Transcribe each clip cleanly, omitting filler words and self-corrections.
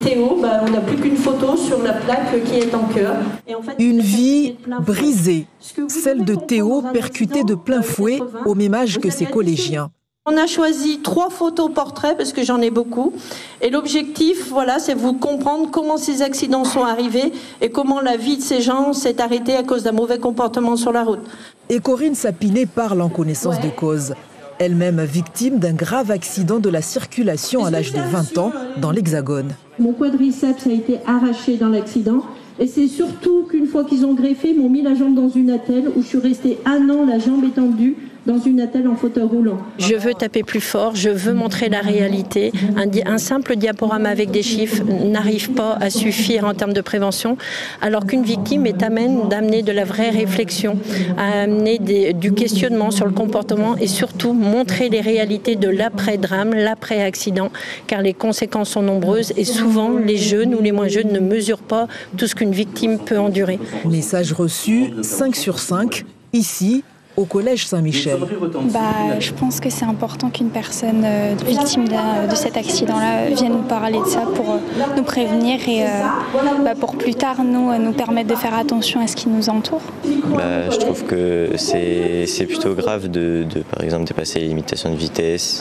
Théo, on n'a plus qu'une photo sur la plaque qui est en cœur. En fait, une vie brisée, celle de Théo percutée de plein fouet au même âge que ses collégiens. On a choisi 3 photos portraits parce que j'en ai beaucoup. Et l'objectif, voilà, c'est vous comprendre comment ces accidents sont arrivés et comment la vie de ces gens s'est arrêtée à cause d'un mauvais comportement sur la route. Et Corinne Sapinet parle en connaissance de cause. Elle-même victime d'un grave accident de la circulation à l'âge de 20 ans dans l'Hexagone. Mon quadriceps a été arraché dans l'accident. Et c'est surtout qu'une fois qu'ils ont greffé, ils m'ont mis la jambe dans une attelle où je suis restée 1 an, la jambe étendue, dans une attelle en fauteuil roulant. Je veux taper plus fort, je veux montrer la réalité. Un simple diaporama avec des chiffres n'arrive pas à suffire en termes de prévention, alors qu'une victime est d'amener de la vraie réflexion, à amener du questionnement sur le comportement et surtout montrer les réalités de l'après-drame, l'après-accident, car les conséquences sont nombreuses et souvent les jeunes ou les moins jeunes ne mesurent pas tout ce qu'une victime peut endurer. Message reçu 5 sur 5, ici, au Collège Saint-Michel. Je pense que c'est important qu'une personne victime de cet accident-là vienne nous parler de ça pour nous prévenir et pour plus tard nous permettre de faire attention à ce qui nous entoure. Je trouve que c'est plutôt grave de par exemple dépasser les limitations de vitesse,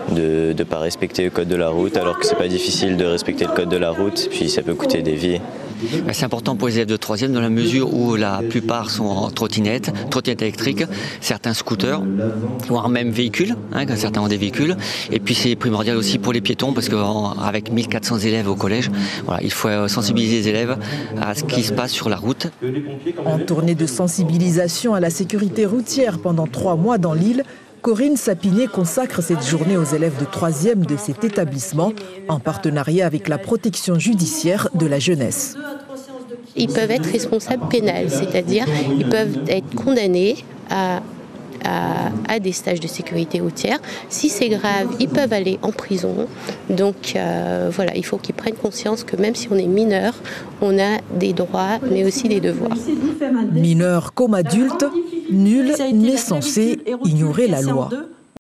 de ne pas respecter le code de la route, alors que c'est pas difficile de respecter le code de la route, puis ça peut coûter des vies. C'est important pour les élèves de 3e dans la mesure où la plupart sont en trottinette électrique, certains scooters, voire même véhicules, quand certains ont des véhicules. Et puis c'est primordial aussi pour les piétons parce qu'avec 1400 élèves au collège, il faut sensibiliser les élèves à ce qui se passe sur la route. En tournée de sensibilisation à la sécurité routière pendant 3 mois dans l'île, Corinne Sapinet consacre cette journée aux élèves de 3e de cet établissement en partenariat avec la protection judiciaire de la jeunesse. Ils peuvent être responsables pénals, c'est-à-dire ils peuvent être condamnés à des stages de sécurité routière. Si c'est grave, ils peuvent aller en prison. Donc il faut qu'ils prennent conscience que même si on est mineur, on a des droits mais aussi des devoirs. Mineur comme adulte, nul n'est censé ignorer la loi.